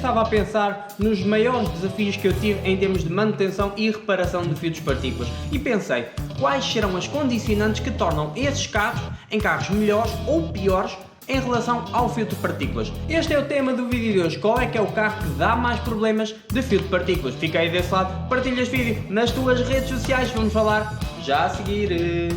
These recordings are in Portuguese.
estava a pensar nos maiores desafios que eu tive em termos de manutenção e reparação de filtros partículas e pensei, quais serão as condicionantes que tornam esses carros em carros melhores ou piores em relação ao filtro de partículas. Este é o tema do vídeo de hoje. Qual é que é o carro que dá mais problemas de filtro de partículas? Fica aí desse lado, partilha este vídeo nas tuas redes sociais, vamos falar já a seguir.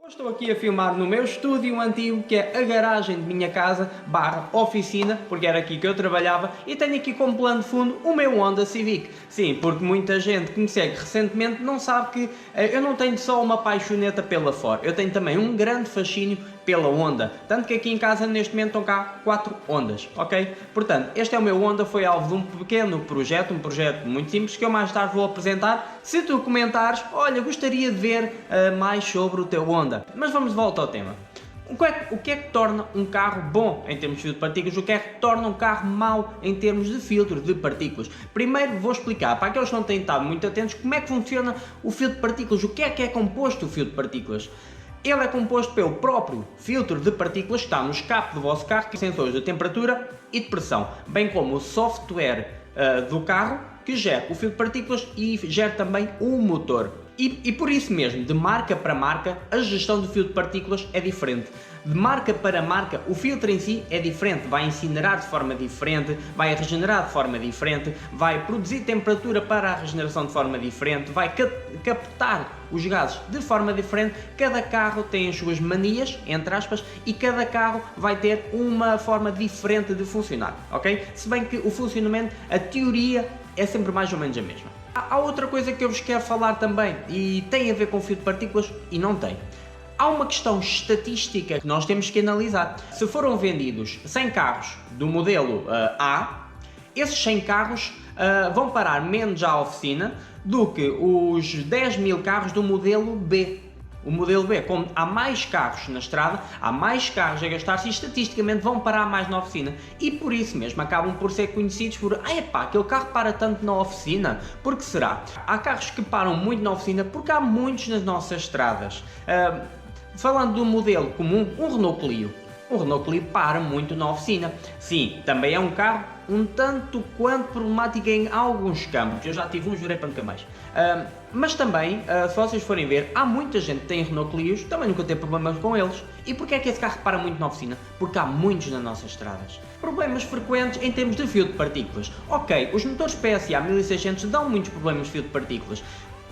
Estou aqui a filmar no meu estúdio antigo, que é a garagem de minha casa / oficina, porque era aqui que eu trabalhava, e tenho aqui como plano de fundo o meu Honda Civic. Sim, porque muita gente que me segue recentemente não sabe que eu não tenho só uma paixoneta pela Ford, eu tenho também um grande fascínio pela Honda, tanto que aqui em casa neste momento estão cá 4 Hondas, ok? Portanto, este é o meu Honda, foi alvo de um pequeno projeto, um projeto muito simples que eu mais tarde vou apresentar. Se tu comentares, olha, gostaria de ver mais sobre o teu Honda. Mas vamos de volta ao tema. O que é que torna um carro bom em termos de filtro de partículas? O que é que torna um carro mau em termos de filtro de partículas? Primeiro vou explicar, para aqueles que não têm estado muito atentos, como é que funciona o filtro de partículas, o que é composto o filtro de partículas. Ele é composto pelo próprio filtro de partículas que está no escape do vosso carro, que tem sensores de temperatura e de pressão, bem como o software do carro que gera o filtro de partículas e gera também o motor. E por isso mesmo, de marca para marca, a gestão do filtro de partículas é diferente. De marca para marca, o filtro em si é diferente, vai incinerar de forma diferente, vai regenerar de forma diferente, vai produzir temperatura para a regeneração de forma diferente, vai captar os gases de forma diferente. Cada carro tem as suas manias, entre aspas, e cada carro vai ter uma forma diferente de funcionar, ok? Se bem que o funcionamento, a teoria é sempre mais ou menos a mesma. Há outra coisa que eu vos quero falar também, e tem a ver com filtro de partículas e não tem. Há uma questão estatística que nós temos que analisar. Se foram vendidos 100 carros do modelo A, esses 100 carros vão parar menos à oficina do que os 10 mil carros do modelo B. O modelo B, como há mais carros na estrada, há mais carros a gastar-se e estatisticamente vão parar mais na oficina. E por isso mesmo acabam por ser conhecidos por aquele carro para tanto na oficina. Por que será? Há carros que param muito na oficina porque há muitos nas nossas estradas. Falando do modelo comum, um Renault Clio. O Renault Clio para muito na oficina. Sim, também é um carro um tanto quanto problemático em alguns campos. Eu já tive um, jurei para nunca mais. Mas também, se vocês forem ver, há muita gente que tem Renault Clios, também nunca tem problemas com eles. E porquê é que esse carro para muito na oficina? Porque há muitos nas nossas estradas. Problemas frequentes em termos de filtro de partículas. Ok, os motores PSA 1600 dão muitos problemas de filtro de partículas.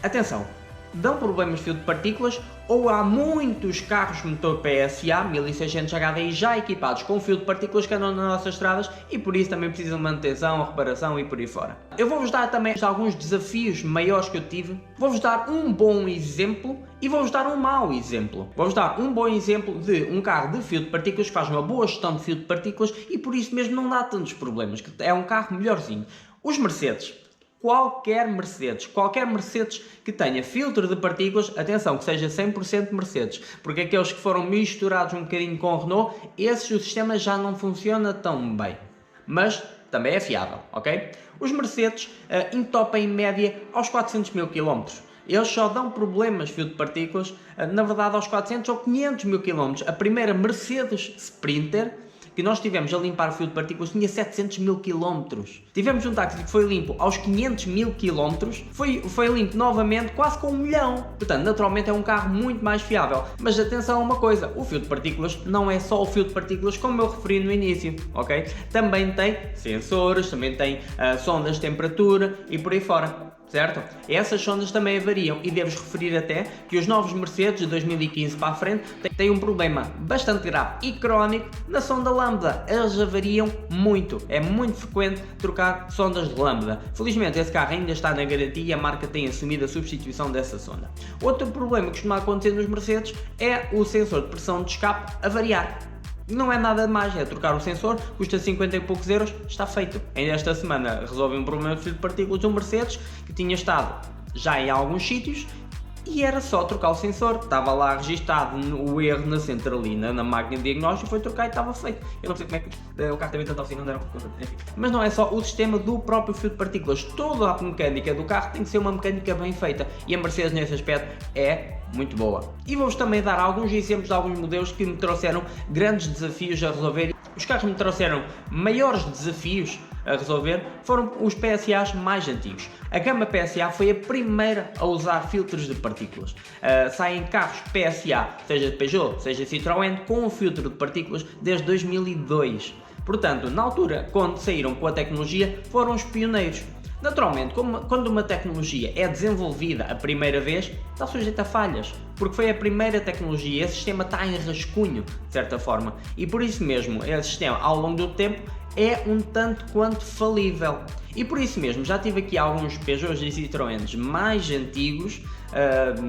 Atenção! Dão problemas de filtro de partículas ou há muitos carros motor PSA 1600 HDI já equipados com filtro de partículas que andam nas nossas estradas e por isso também precisam de manutenção, reparação e por aí fora. Eu vou-vos dar também alguns desafios maiores que eu tive, vou-vos dar um bom exemplo e vou-vos dar um mau exemplo. Vou-vos dar um bom exemplo de um carro de filtro de partículas que faz uma boa gestão de filtro de partículas e por isso mesmo não dá tantos problemas, que é um carro melhorzinho. Os Mercedes. Qualquer Mercedes que tenha filtro de partículas, atenção, que seja 100% Mercedes, porque aqueles que foram misturados um bocadinho com o Renault, esses o sistema já não funciona tão bem, mas também é fiável, ok? Os Mercedes entopem em média aos 400 mil km. Eles só dão problemas de filtro de partículas, na verdade aos 400 ou 500 mil km. A primeira Mercedes Sprinter que nós tivemos a limpar o filtro de partículas tinha 700 mil km. Tivemos um táxi que foi limpo aos 500 mil km, foi limpo novamente quase com 1 milhão. Portanto, naturalmente é um carro muito mais fiável. Mas atenção a uma coisa, o filtro de partículas não é só o filtro de partículas como eu referi no início, ok? Também tem sensores, também tem sondas de temperatura e por aí fora. Certo? Essas sondas também variam e devo referir até que os novos Mercedes de 2015 para a frente têm um problema bastante grave e crónico na sonda lambda. Eles variam muito, é muito frequente trocar sondas de lambda. Felizmente esse carro ainda está na garantia e a marca tem assumido a substituição dessa sonda. Outro problema que costuma acontecer nos Mercedes é o sensor de pressão de escape a variar. Não é nada de mais, é trocar o sensor, custa 50 e poucos euros, está feito. Ainda esta semana resolvi um problema de filtro de partículas de um Mercedes que tinha estado já em alguns sítios e era só trocar o sensor. Estava lá registado o erro na centralina, na máquina de diagnóstico, foi trocar e estava feito. Eu não sei como é que o carro também tanta oficina, não era por conta, enfim. Mas não é só o sistema do próprio filtro de partículas, toda a mecânica do carro tem que ser uma mecânica bem feita e a Mercedes nesse aspecto é muito boa. E vou-vos também dar alguns exemplos de alguns modelos que me trouxeram grandes desafios a resolver. Os carros que me trouxeram maiores desafios a resolver foram os PSAs mais antigos. A gama PSA foi a primeira a usar filtros de partículas. Saem carros PSA, seja de Peugeot, seja de Citroën, com um filtro de partículas desde 2002. Portanto, na altura, quando saíram com a tecnologia, foram os pioneiros. Naturalmente, quando uma tecnologia é desenvolvida a primeira vez, está sujeita a falhas, porque foi a primeira tecnologia, esse sistema está em rascunho, de certa forma, e por isso mesmo, esse sistema, ao longo do tempo, é um tanto quanto falível. E por isso mesmo, já tive aqui alguns Peugeots e Citroëns mais antigos,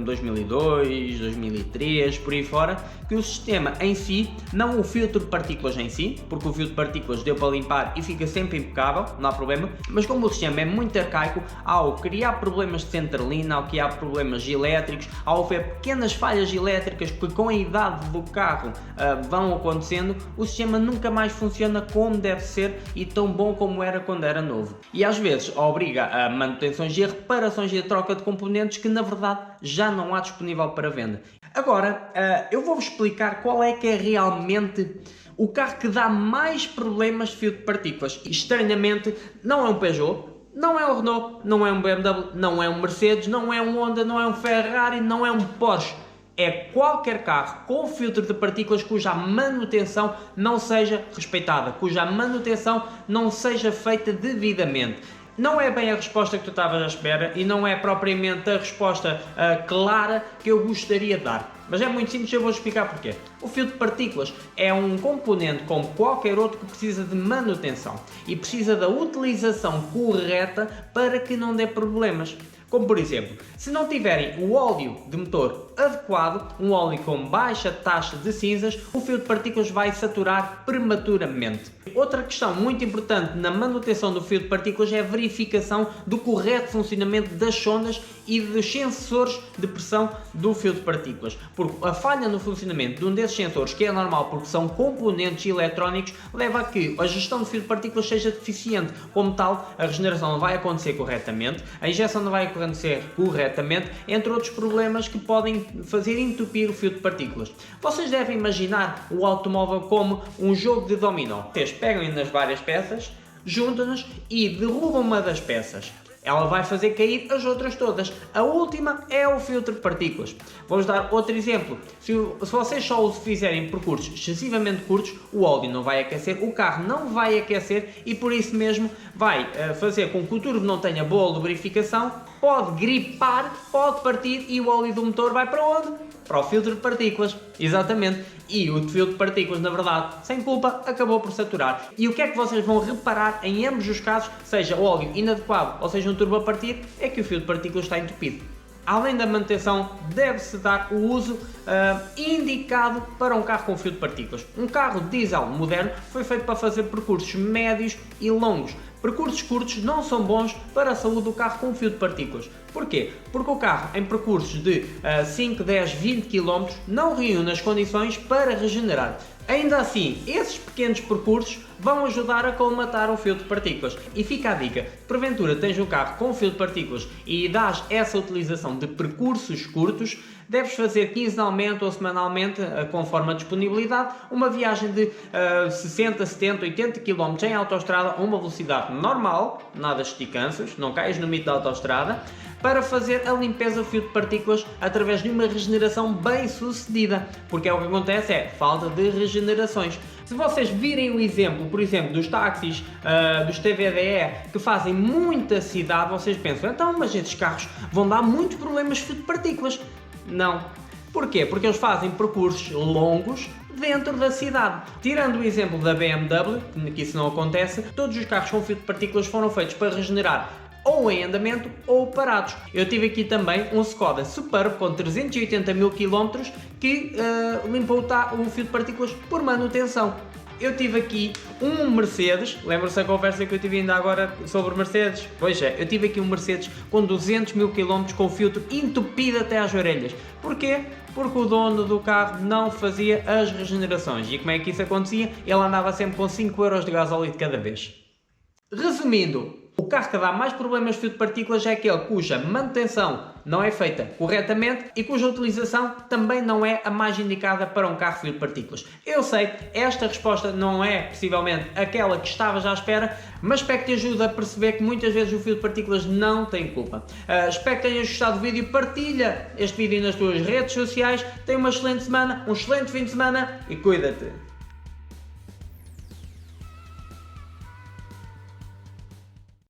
2002, 2003, por aí fora, que o sistema em si, não o filtro de partículas em si, porque o filtro de partículas deu para limpar e fica sempre impecável, não há problema, mas como o sistema é muito arcaico, ao criar problemas de centralina, ao criar problemas elétricos, ao haver pequenas falhas elétricas que com a idade do carro vão acontecendo, o sistema nunca mais funciona como deve ser e tão bom como era quando era novo. E às vezes obriga a manutenções e a reparações e a troca de componentes que na verdade já não há disponível para venda. Agora, eu vou-vos explicar qual é que é realmente o carro que dá mais problemas de filtro de partículas. Estranhamente, não é um Peugeot, não é um Renault, não é um BMW, não é um Mercedes, não é um Honda, não é um Ferrari, não é um Porsche. É qualquer carro com filtro de partículas cuja manutenção não seja respeitada, cuja manutenção não seja feita devidamente. Não é bem a resposta que tu estavas à espera e não é propriamente a resposta clara que eu gostaria de dar. Mas é muito simples, eu vou explicar porquê. O filtro de partículas é um componente como qualquer outro que precisa de manutenção e precisa da utilização correta para que não dê problemas. Como por exemplo, se não tiverem o óleo de motor adequado, um óleo com baixa taxa de cinzas, o filtro de partículas vai saturar prematuramente. Outra questão muito importante na manutenção do filtro de partículas é a verificação do correto funcionamento das sondas e dos sensores de pressão do filtro de partículas. Porque a falha no funcionamento de um desses sensores, que é normal porque são componentes eletrónicos, leva a que a gestão do filtro de partículas seja deficiente. Como tal, a regeneração não vai acontecer corretamente, a injeção não vai acontecer corretamente, entre outros problemas que podem fazer entupir o filtro de partículas. Vocês devem imaginar o automóvel como um jogo de dominó. Vocês pegam nas várias peças, juntam-nas e derrubam uma das peças. Ela vai fazer cair as outras todas. A última é o filtro de partículas. Vamos dar outro exemplo. Se vocês só fizerem percursos excessivamente curtos, o óleo não vai aquecer, o carro não vai aquecer e por isso mesmo vai fazer com que o turbo não tenha boa lubrificação, pode gripar, pode partir e o óleo do motor vai para onde? Para o filtro de partículas. Exatamente. E o filtro de partículas, na verdade, sem culpa, acabou por saturar. E o que é que vocês vão reparar em ambos os casos, seja o óleo inadequado ou seja um turbo a partir, é que o filtro de partículas está entupido. Além da manutenção, deve-se dar o uso indicado para um carro com filtro de partículas. Um carro diesel moderno foi feito para fazer percursos médios e longos. Percursos curtos não são bons para a saúde do carro com filtro de partículas. Porquê? Porque o carro em percursos de 5, 10, 20 km não reúne as condições para regenerar. Ainda assim, esses pequenos percursos vão ajudar a colmatar o filtro de partículas. E fica a dica, porventura tens um carro com filtro de partículas e dás essa utilização de percursos curtos, deves fazer quinzenalmente ou semanalmente, conforme a disponibilidade, uma viagem de 60, 70, 80 km em autoestrada a uma velocidade normal, nada de esticanços, não caias no mito da autoestrada, para fazer a limpeza do filtro de partículas através de uma regeneração bem sucedida, porque é o que acontece, é falta de regenerações. Se vocês virem o exemplo, por exemplo, dos táxis, dos TVDE, que fazem muita cidade, vocês pensam, então, mas esses carros vão dar muitos problemas de filtro de partículas. Não. Porquê? Porque eles fazem percursos longos dentro da cidade. Tirando o exemplo da BMW, que isso não acontece, todos os carros com filtro de partículas foram feitos para regenerar ou em andamento ou parados. Eu tive aqui também um Skoda Superb com 380 mil km que limpou o filtro de partículas por manutenção. Eu tive aqui um Mercedes, lembra-se da conversa que eu tive ainda agora sobre Mercedes? Pois é, eu tive aqui um Mercedes com 200 mil km com o filtro entupido até às orelhas. Porquê? Porque o dono do carro não fazia as regenerações. E como é que isso acontecia? Ele andava sempre com 5 euros de gasóleo de cada vez. Resumindo, o carro que dá mais problemas de filtro de partículas é aquele cuja manutenção não é feita corretamente e cuja utilização também não é a mais indicada para um carro fio de partículas. Eu sei, esta resposta não é possivelmente aquela que estavas à espera, mas espero que te ajude a perceber que muitas vezes o fio de partículas não tem culpa. Espero que tenhas gostado do vídeo, partilha este vídeo nas tuas redes sociais, tenha uma excelente semana, um excelente fim de semana e cuida-te!